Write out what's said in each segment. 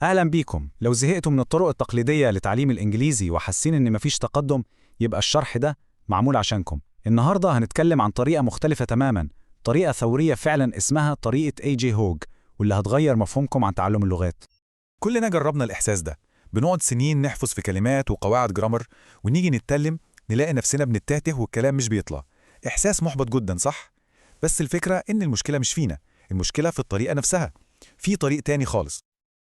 أهلا بيكم. لو زهقتوا من الطرق التقليدية لتعليم الإنجليزي وحاسين إن مفيش تقدم، يبقى الشرح ده معمول عشانكم. النهاردة هنتكلم عن طريقة مختلفة تماماً، طريقة ثورية فعلاً اسمها طريقة AJ هوج، واللي هتغير مفهومكم عن تعلم اللغات. كلنا جربنا الإحساس ده. بنقعد سنين نحفظ في كلمات وقواعد جرامر، ونيجي نتكلم نلاقي نفسنا بنتهته والكلام مش بيطلع. إحساس محبط جدا، صح؟ بس الفكرة إن المشكلة مش فينا، المشكلة في الطريقة نفسها. في طريق تاني خالص.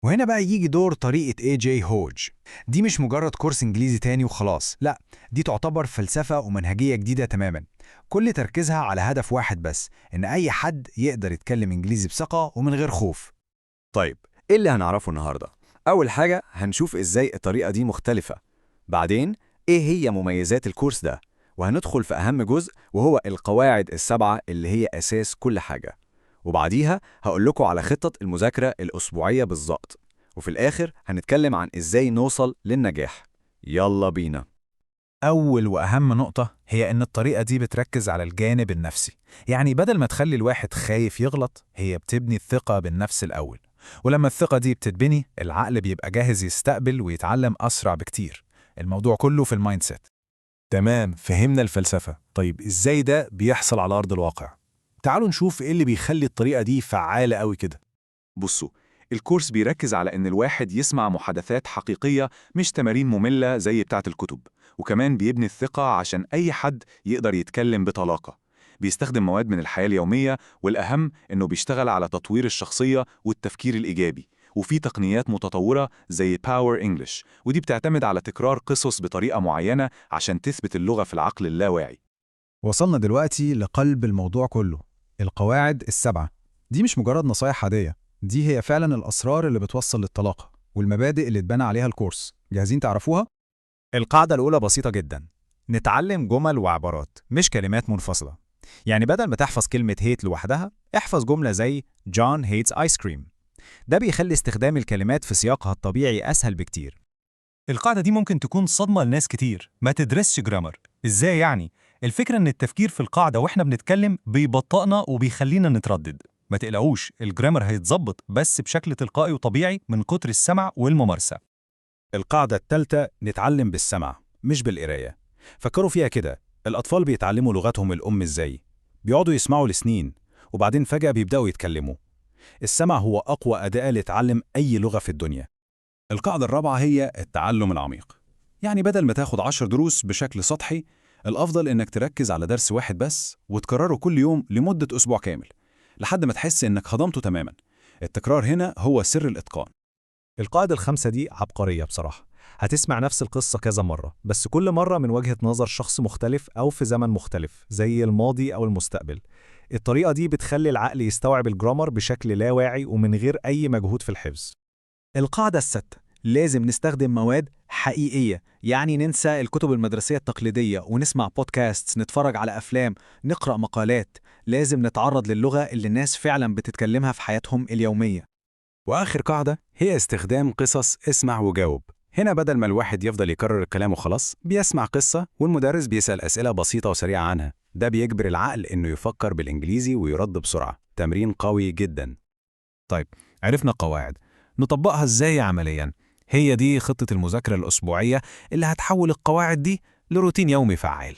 وهنا بقى يجي دور طريقة AJ هوج. دي مش مجرد كورس إنجليزي تاني وخلاص، لا، دي تعتبر فلسفة ومنهجية جديدة تماما، كل تركيزها على هدف واحد بس، إن أي حد يقدر يتكلم إنجليزي بثقة ومن غير خوف. طيب، إيه اللي هنعرفه النهاردة؟ أول حاجة هنشوف إزاي الطريقة دي مختلفة. بعدين إيه هي مميزات الكورس ده؟ وهندخل في أهم جزء، وهو القواعد السبعة اللي هي أساس كل حاجة. وبعديها هقول لكم على خطة المذاكرة الأسبوعية بالظبط. وفي الآخر هنتكلم عن إزاي نوصل للنجاح. يلا بينا. أول وأهم نقطة هي إن الطريقة دي بتركز على الجانب النفسي. يعني بدل ما تخلي الواحد خايف يغلط، هي بتبني الثقة بالنفس الأول. ولما الثقة دي بتتبني، العقل بيبقى جاهز يستقبل ويتعلم أسرع بكتير. الموضوع كله في المايند سيت. تمام، فهمنا الفلسفة. طيب إزاي ده بيحصل على أرض الواقع؟ تعالوا نشوف إيه اللي بيخلي الطريقة دي فعالة قوي كده. بصوا، الكورس بيركز على إن الواحد يسمع محادثات حقيقية، مش تمارين مملة زي بتاعة الكتب. وكمان بيبني الثقة عشان أي حد يقدر يتكلم بطلاقة. بيستخدم مواد من الحياة اليومية، والأهم إنه بيشتغل على تطوير الشخصية والتفكير الإيجابي. وفي تقنيات متطورة زي Power English، ودي بتعتمد على تكرار قصص بطريقة معينة عشان تثبت اللغة في العقل اللاواعي. وصلنا دلوقتي لقلب الموضوع كله، القواعد السبعة. دي مش مجرد نصايح عادية، دي هي فعلا الأسرار اللي بتوصل للطلاقة، والمبادئ اللي اتبنى عليها الكورس. جاهزين تعرفوها؟ القاعدة الأولى بسيطة جدا: نتعلم جمل وعبارات مش كلمات منفصلة. يعني بدل ما تحفظ كلمة هيت لوحدها، احفظ جملة زي John hates ice cream. ده بيخلي استخدام الكلمات في سياقها الطبيعي أسهل بكتير. القاعدة دي ممكن تكون صدمة لناس كتير ما تدرسش جرامر. إزاي يعني؟ الفكرة إن التفكير في القاعدة وإحنا بنتكلم بيبطئنا وبيخلينا نتردد. ما تقلقوش، الجرامر هيتظبط بس بشكل تلقائي وطبيعي من كتر السمع والممارسة. القاعدة الثالثة: نتعلم بالسمع مش بالقراية. فكروا فيها كده، الأطفال بيتعلموا لغتهم الأم إزاي؟ بيقعدوا يسمعوا لسنين، وبعدين فجأة بيبدأوا يتكلموا. السمع هو أقوى أداة لتعلم أي لغة في الدنيا. القاعدة الرابعة هي التعلم العميق. يعني بدل ما تاخد 10 دروس بشكل سطحي، الأفضل إنك تركز على درس واحد بس وتكرره كل يوم لمدة أسبوع كامل، لحد ما تحس إنك هضمته تماما. التكرار هنا هو سر الإتقان. القاعدة الخامسة دي عبقرية بصراحة. هتسمع نفس القصة كذا مرة، بس كل مرة من وجهة نظر شخص مختلف أو في زمن مختلف زي الماضي أو المستقبل. الطريقة دي بتخلي العقل يستوعب الجرامر بشكل لا واعي ومن غير أي مجهود في الحفظ. القاعدة الستة: لازم نستخدم مواد حقيقية، يعني ننسى الكتب المدرسية التقليدية ونسمع بودكاست، نتفرج على أفلام، نقرأ مقالات. لازم نتعرض للغة اللي الناس فعلا بتتكلمها في حياتهم اليومية. وآخر قاعدة هي استخدام قصص اسمع وجاوب. هنا بدل ما الواحد يفضل يكرر الكلام وخلاص، بيسمع قصة والمدرس بيسأل أسئلة بسيطة وسريعة عنها. ده بيجبر العقل إنه يفكر بالإنجليزي ويرد بسرعة. تمرين قوي جدا. طيب، عرفنا القواعد، نطبقها إزاي عملياً؟ هي دي خطة المذاكرة الأسبوعية اللي هتحول القواعد دي لروتين يومي فعال.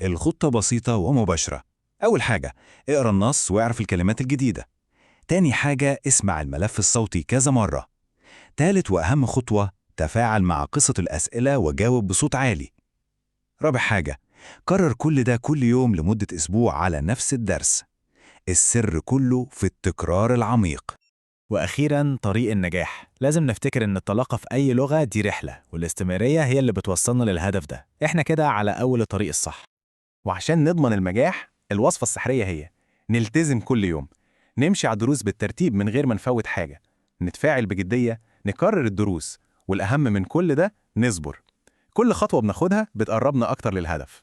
الخطة بسيطة ومباشرة. أول حاجة، اقرأ النص واعرف الكلمات الجديدة. تاني حاجة، اسمع الملف الصوتي كذا مرة. تالت وأهم خطوة، تفاعل مع قصة الأسئلة وجاوب بصوت عالي. رابع حاجة، كرر كل ده كل يوم لمدة أسبوع على نفس الدرس. السر كله في التكرار العميق. وأخيراً، طريق النجاح. لازم نفتكر إن الطلاقة في أي لغة دي رحلة، والاستمرارية هي اللي بتوصلنا للهدف ده. إحنا كده على أول الطريق الصح. وعشان نضمن المجاح، الوصفة السحرية هي نلتزم كل يوم، نمشي على الدروس بالترتيب من غير ما نفوت حاجة، نتفاعل بجدية، نكرر الدروس، والأهم من كل ده نصبر. كل خطوة بناخدها بتقربنا أكتر للهدف.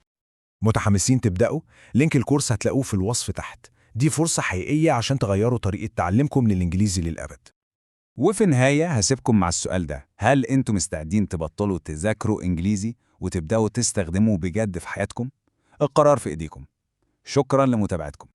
متحمسين تبدأوا؟ لينك الكورس هتلاقوه في الوصف تحت. دي فرصة حقيقية عشان تغيروا طريقة تعلمكم للإنجليزي للأبد. وفي النهاية هسيبكم مع السؤال ده: هل أنتم مستعدين تبطلوا تذاكروا إنجليزي وتبدأوا تستخدموه بجد في حياتكم؟ القرار في إيديكم. شكراً لمتابعتكم.